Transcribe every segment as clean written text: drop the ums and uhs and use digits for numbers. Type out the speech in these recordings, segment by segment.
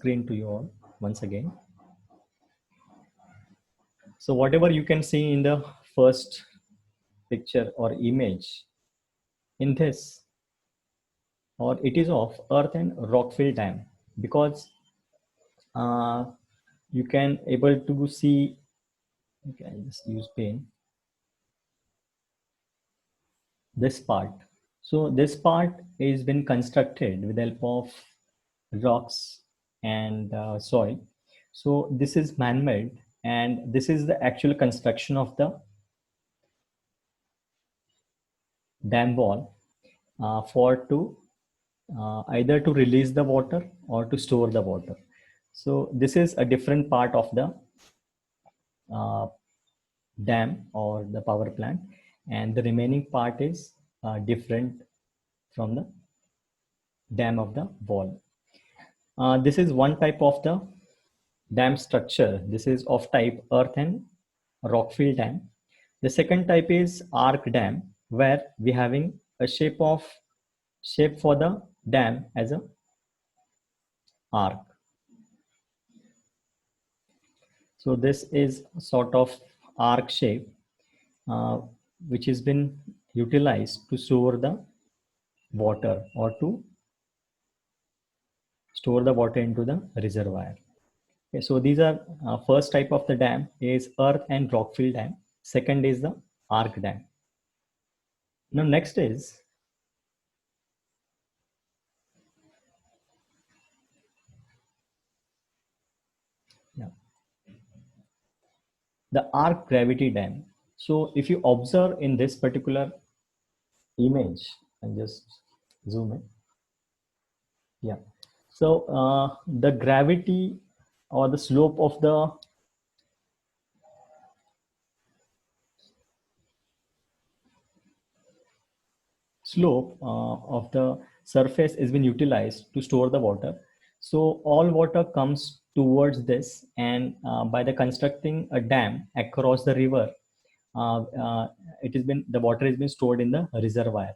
screen to you all once again. So whatever you can see in the first picture or image in this, or it is of Earth and Rockville Dam, because you can able to see. Okay, I just use pen. This part. So this part is been constructed with the help of rocks and soil. So this is man-made, and this is the actual construction of the dam wall for to either to release the water or to store the water. So this is a different part of the uh, dam or the power plant, and the remaining part is different from the dam of the wall. This is one type of the dam structure. This is of type earth and rockfill dam. The second type is arc dam, where we having a shape for the dam as a arc. So this is sort of arc shape which has been utilized to store the water or to store the water into the reservoir. Okay, so these are first type of the dam is earth and rockfill dam. Second is the arc dam. Now next is the arc gravity dam. So if you observe in this particular image, and just zoom in. Yeah. So the gravity or the slope of the surface has been utilized to store the water. So all water comes towards this, and by the constructing a dam across the river, the water has been stored in the reservoir.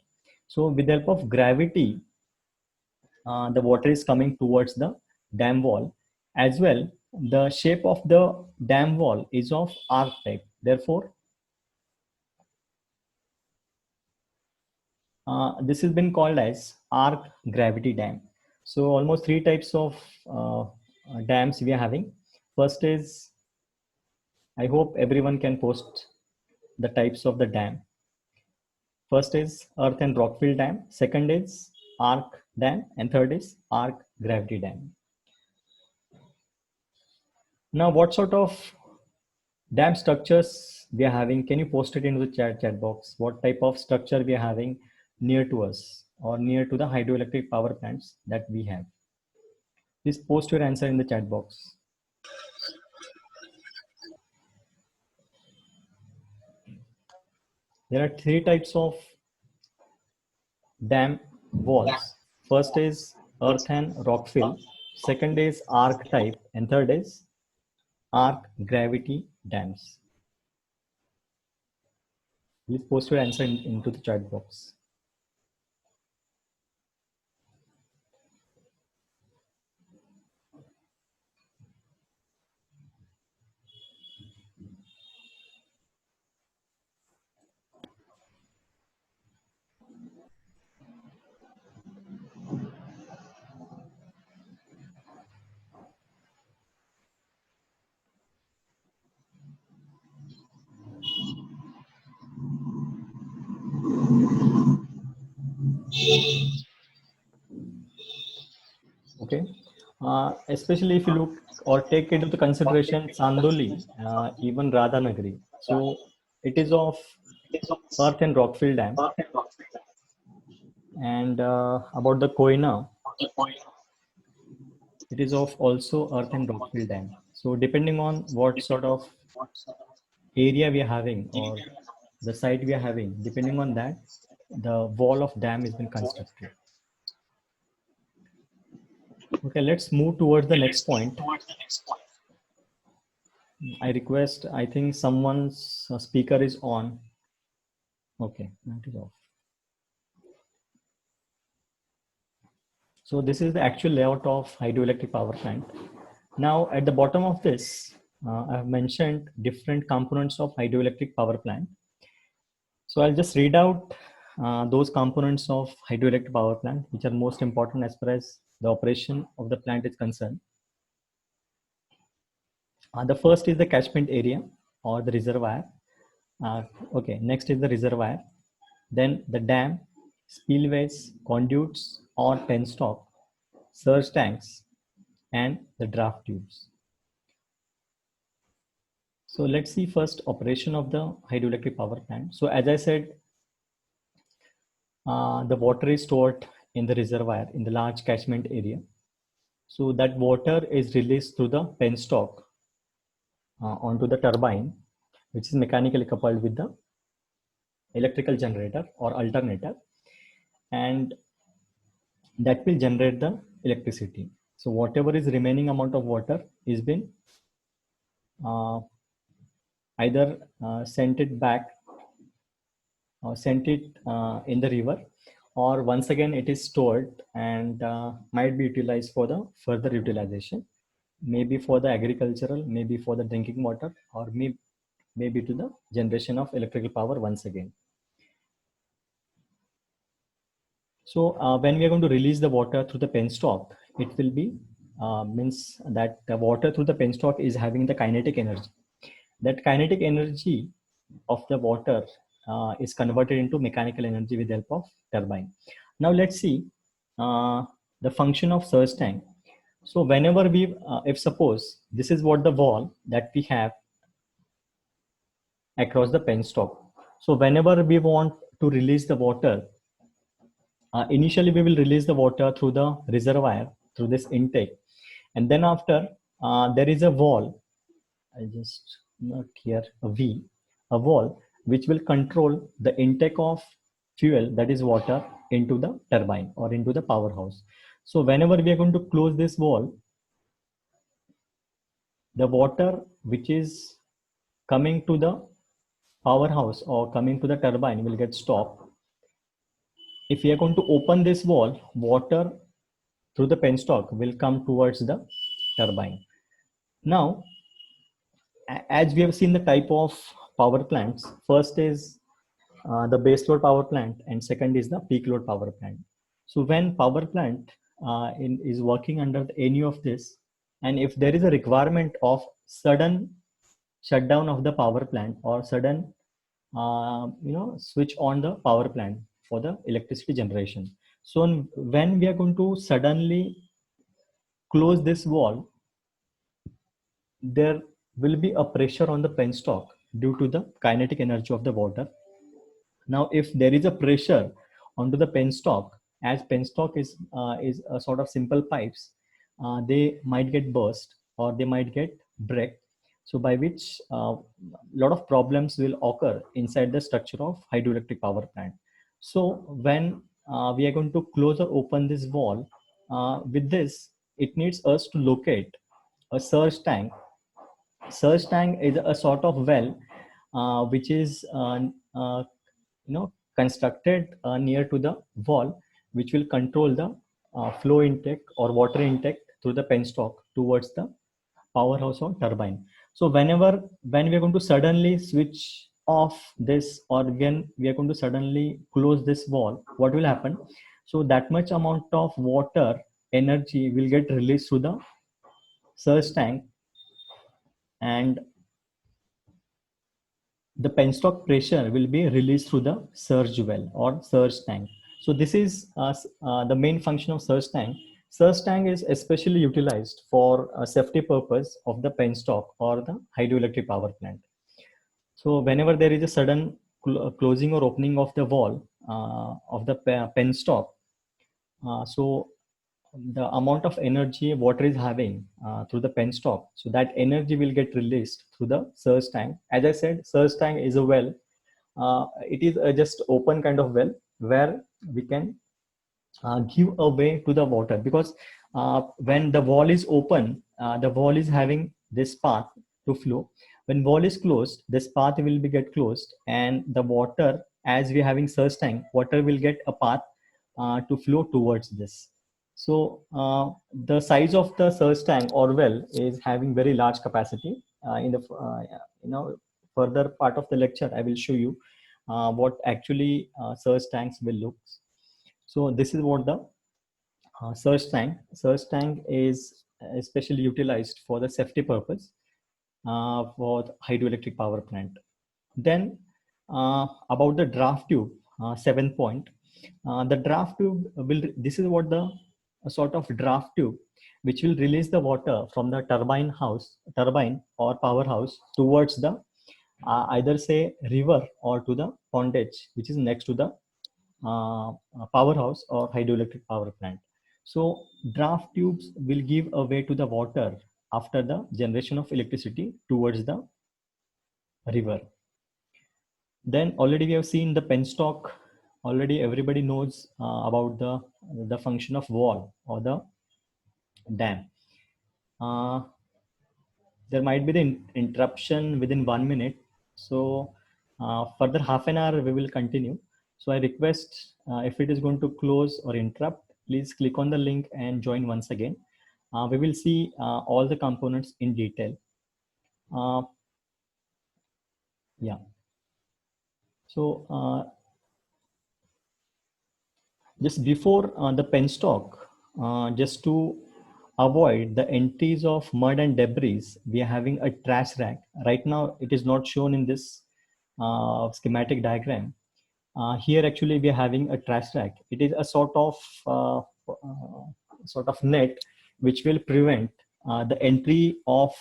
So with the help of gravity, the water is coming towards the dam wall. As well, the shape of the dam wall is of arc type. Therefore, this has been called as arc gravity dam. So almost three types of dams we are having. First is, I hope everyone can post the types of the dam. First is earth and rockfill dam. Second is arc dam, and third is arc gravity dam. Now, what sort of dam structures we are having? Can you post it into the chat box? What type of structure we are having near to us or near to the hydroelectric power plants that we have? Please post your answer in the chat box. There are three types of dam walls. First is earth and rockfill. Second is arc type, and third is arc gravity dams. Please post your answer into the chat box. Okay, especially if you look or take into the consideration Chandoli, even Radhanagari. So it is of earth and rockfill dam. And about the Koina, it is of also earth and rockfill dam. So depending on what sort of area we are having or the site we are having, depending on that, the wall of dam has been constructed. Okay, let's move towards the next point. I request, I think someone's speaker is on. Okay, that is off. So this is the actual layout of hydroelectric power plant. Now at the bottom of this, I have mentioned different components of hydroelectric power plant. So I'll just read out those components of hydroelectric power plant, which are most important as far as the operation of the plant is concerned. The first is the catchment area or the reservoir. Okay, next is the reservoir. Then the dam, spillways, conduits or penstock, surge tanks, and the draft tubes. So let's see first operation of the hydroelectric power plant. So as I said, the water is stored in the reservoir in the large catchment area. So that water is released through the penstock onto the turbine, which is mechanically coupled with the electrical generator or alternator, and that will generate the electricity. So whatever is remaining amount of water is been either sent it back or sent it in the river, or once again it is stored and might be utilized for the further utilization, maybe for the agricultural, maybe for the drinking water, or maybe to the generation of electrical power once again. So when we are going to release the water through the penstock, it will be means that the water through the penstock is having the kinetic energy. That kinetic energy of the water is converted into mechanical energy with the help of turbine. Now let's see the function of surge tank. So whenever we, if suppose this is what the wall that we have across the penstock. So whenever we want to release the water, initially we will release the water through the reservoir, through this intake. And then after there is a wall, I just not here, a wall which will control the intake of fuel, that is water, into the turbine or into the powerhouse. So whenever we are going to close this wall, the water which is coming to the powerhouse or coming to the turbine will get stopped. If we are going to open this wall, water through the penstock will come towards the turbine. Now, as we have seen the type of power plants, first is the base load power plant and second is the peak load power plant. So when power plant is working under any of this, and if there is a requirement of sudden shutdown of the power plant or sudden switch on the power plant for the electricity generation. So when we are going to suddenly close this wall, there will be a pressure on the penstock due to the kinetic energy of the water. Now, if there is a pressure onto the penstock, as penstock is a sort of simple pipes, they might get burst or they might get break. So by which a lot of problems will occur inside the structure of hydroelectric power plant. So when we are going to close or open this wall, with this, it needs us to locate a surge tank. Surge tank is a sort of well which is constructed near to the wall, which will control the flow intake or water intake through the penstock towards the powerhouse or turbine. So when we are going to suddenly switch off this, or when we are going to suddenly close this wall, what will happen? So that much amount of water energy will get released through the surge tank, and the penstock pressure will be released through the surge well or surge tank. So this is the main function of surge tank. Surge tank is especially utilized for a safety purpose of the penstock or the hydroelectric power plant. So whenever there is a sudden closing or opening of the wall of the penstock, so the amount of energy water is having through the penstock, so that energy will get released through the surge tank. As I said, surge tank is a well. It is just open kind of well where we can give away to the water, because when the wall is open, the wall is having this path to flow. When wall is closed, this path will be get closed, and the water, as we are having surge tank, water will get a path to flow towards this. So the size of the surge tank or well is having very large capacity. In the further part of the lecture, I will show you what actually surge tanks will look. So this is what the surge tank. Surge tank is especially utilized for the safety purpose for the hydroelectric power plant. Then about the draft tube, 7 point. The draft tube will, this is what the a sort of draft tube which will release the water from the turbine or powerhouse towards the either say river or to the pondage, which is next to the powerhouse or hydroelectric power plant. So draft tubes will give a way to the water after the generation of electricity towards the river. Then already we have seen the penstock. Already everybody knows about the function of wall or the dam. Uh, there might be the interruption within 1 minute. So further half an hour we will continue. So I request if it is going to close or interrupt, please click on the link and join once again. We will see all the components in detail. Yeah. So just before the penstock, just to avoid the entries of mud and debris, we are having a trash rack. Right now, it is not shown in this schematic diagram. Here, actually, we are having a trash rack. It is a sort of net which will prevent the entry of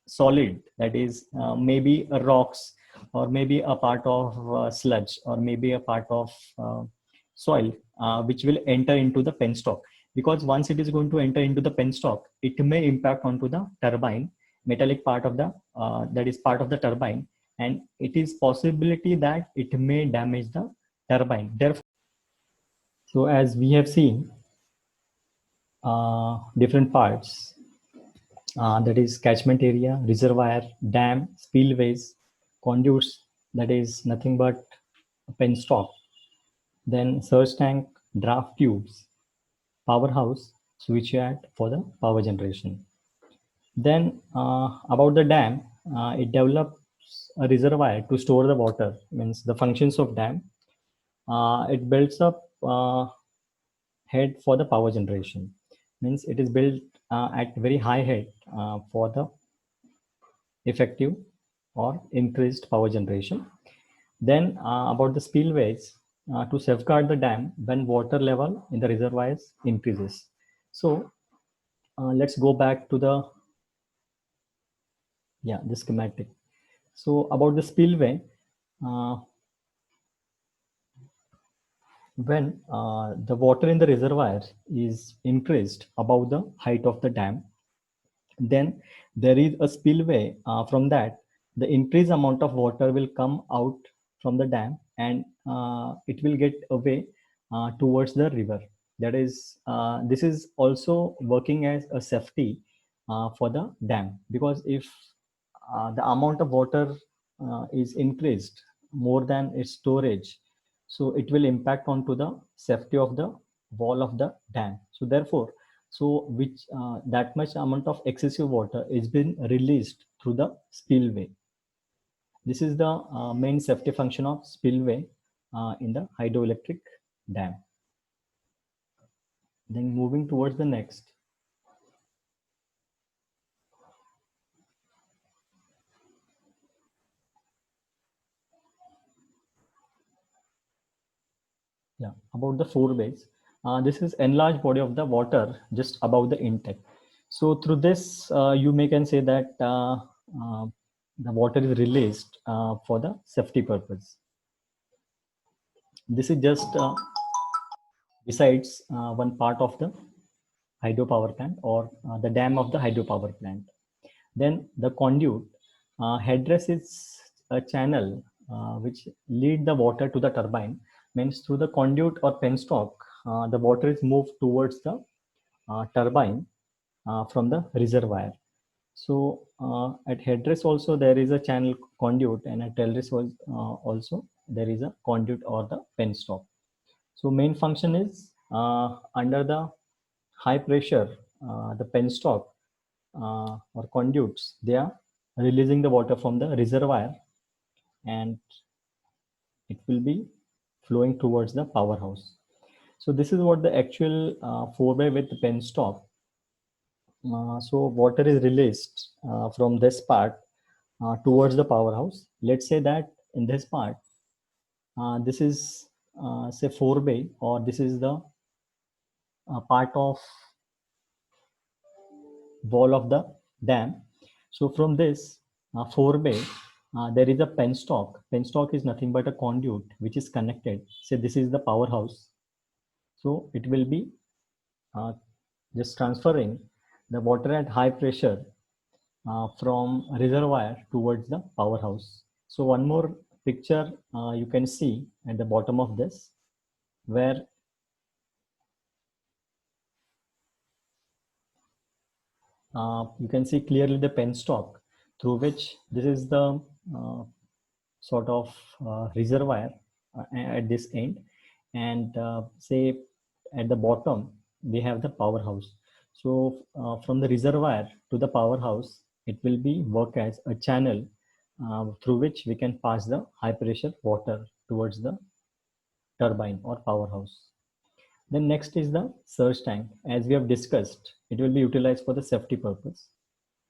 solid, that is maybe a rocks or maybe a part of sludge or maybe a part of soil which will enter into the penstock. Because once it is going to enter into the penstock, it may impact onto the turbine, metallic part of the that is part of the turbine, and it is possibility that it may damage the turbine. Therefore, so as we have seen different parts, that is catchment area, reservoir, dam, spillways, conduits, that is nothing but penstock, then surge tank, draft tubes, powerhouse, switchyard for the power generation. Then about the dam, it develops a reservoir to store the water, means the functions of dam. It builds up head for the power generation, means it is built at very high head for the effective or increased power generation. Then about the spillways, to safeguard the dam when water level in the reservoirs increases. So let's go back to the the schematic. So about the spillway, when the water in the reservoir is increased above the height of the dam, then there is a spillway. From that, the increased amount of water will come out from the dam, and it will get away towards the river. That is, this is also working as a safety for the dam, because if the amount of water is increased more than its storage, so it will impact onto the safety of the wall of the dam. So therefore, so which that much amount of excessive water is been released through the spillway. This is the main safety function of spillway in the hydroelectric dam. Then moving towards the next. Yeah, about the foreways. This is enlarged body of the water just above the intake. So through this, you may can say that the water is released for the safety purpose. This is just besides one part of the hydropower plant or the dam of the hydropower plant. Then the conduit headdress is a channel which lead the water to the turbine. Means through the conduit or penstock, the water is moved towards the turbine from the reservoir. So at headdress also there is a channel conduit, and at taildress also there is a conduit or the penstock. So main function is under the high pressure, the penstock or conduits, they are releasing the water from the reservoir, and it will be flowing towards the powerhouse. So this is what the actual four-way with penstock. So water is released from this part towards the powerhouse. Let's say that in this part, this is say four-way, or this is the part of wall of the dam. So from this four-way, there is a penstock. Penstock is nothing but a conduit which is connected. Say this is the powerhouse. So it will be just transferring the water at high pressure from reservoir towards the powerhouse. So one more picture you can see at the bottom of this, where you can see clearly the penstock through which this is the sort of reservoir at this end, and say at the bottom we have the powerhouse. So from the reservoir to the powerhouse, it will be work as a channel through which we can pass the high pressure water towards the turbine or powerhouse. Then next is the surge tank. As we have discussed, it will be utilized for the safety purpose.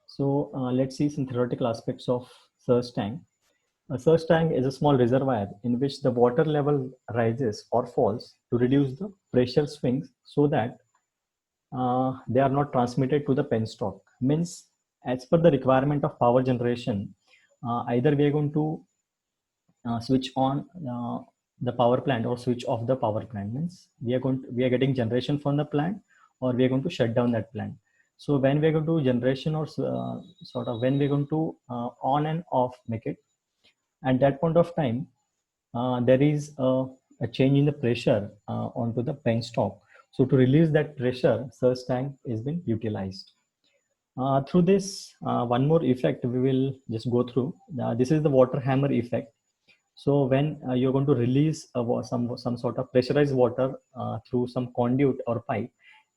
So let's see some theoretical aspects of surge tank. A surge tank is a small reservoir in which the water level rises or falls to reduce the pressure swings so that they are not transmitted to the penstock. Means, as per the requirement of power generation, either we are going to switch on the power plant or switch off the power plant. Means we are getting generation from the plant, or we are going to shut down that plant. So when we are going to generation, or sort of when we are going to on and off make it, at that point of time, there is a change in the pressure onto the penstock. So to release that pressure, surge tank is being utilized. Through this, one more effect we will just go through. This is the water hammer effect. So when you're going to release some sort of pressurized water through some conduit or pipe,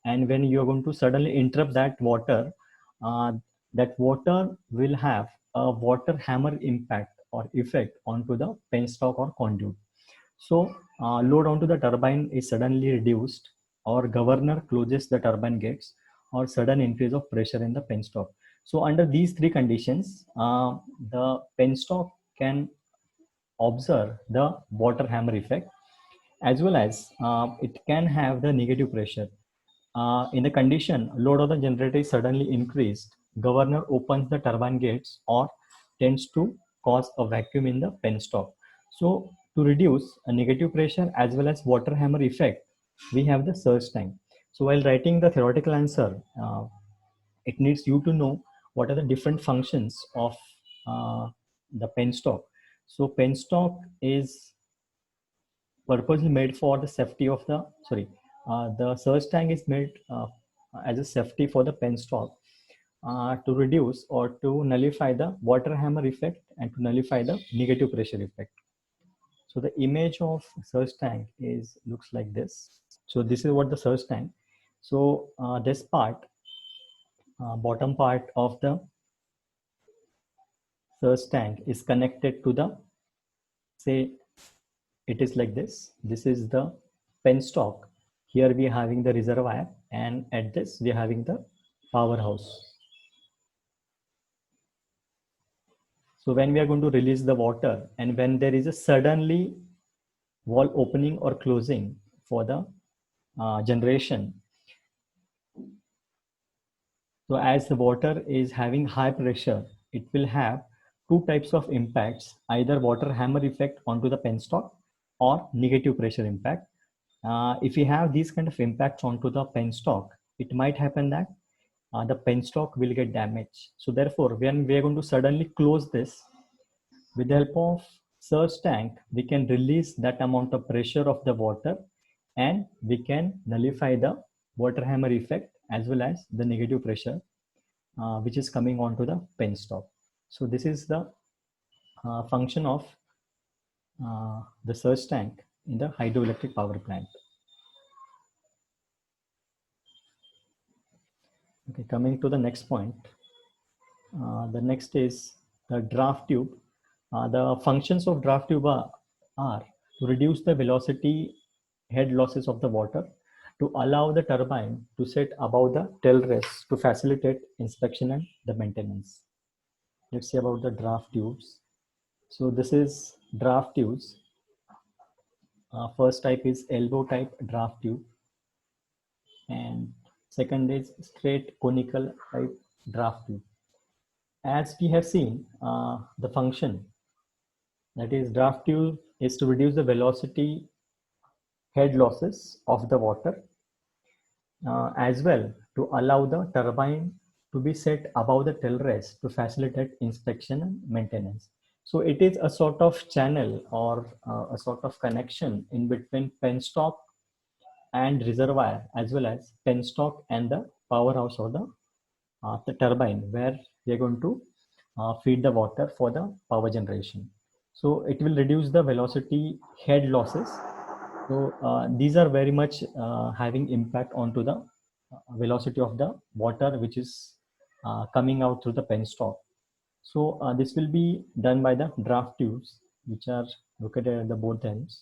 and when you're going to suddenly interrupt uh, that water will have a water hammer impact or effect onto the penstock or conduit. So load onto the turbine is suddenly reduced, or governor closes the turbine gates, or sudden increase of pressure in the penstock. So under these three conditions, the penstock can observe the water hammer effect, as well as it can have the negative pressure. In the condition load of the generator is suddenly increased, governor opens the turbine gates or tends to cause a vacuum in the penstock. So to reduce a negative pressure as well as water hammer effect, we have the surge tank. So while writing the theoretical answer, it needs you to know what are the different functions of the penstock. So penstock is purposely made for the safety of the surge tank is made as a safety for the penstock to reduce or to nullify the water hammer effect and to nullify the negative pressure effect. So the image of surge tank is looks like this. So this is what the surge tank. So this part, bottom part of the surge tank is connected to the, say, it is like this. This is the penstock. Here we are having the reservoir, and at this we are having the powerhouse. So when we are going to release the water, and when there is a suddenly wall opening or closing for the generation, so as the water is having high pressure, it will have two types of impacts, either water hammer effect onto the penstock or negative pressure impact. If we have these kind of impacts onto the penstock, it might happen that the penstock will get damaged. So therefore, when we are going to suddenly close this, with the help of surge tank, we can release that amount of pressure of the water, and we can nullify the water hammer effect as well as the negative pressure which is coming onto the penstock. So this is the function of the surge tank in the hydroelectric power plant. Okay, coming to the next point. The next is the draft tube. The functions of draft tube are to reduce the velocity head losses of the water, to allow the turbine to sit above the tail rest to facilitate inspection and the maintenance. Let's see about the draft tubes. So this is draft tubes. First type is elbow type draft tube, and second is straight conical type draft tube. As we have seen, the function, that is draft tube, is to reduce the velocity head losses of the water, as well to allow the turbine to be set above the tail rest to facilitate inspection and maintenance. So it is a sort of channel or a sort of connection in between penstock and reservoir, as well as penstock and the powerhouse or the turbine, where we are going to feed the water for the power generation. So it will reduce the velocity head losses. So these are very much having impact onto the velocity of the water which is coming out through the penstock. So this will be done by the draft tubes, which are located at the both ends.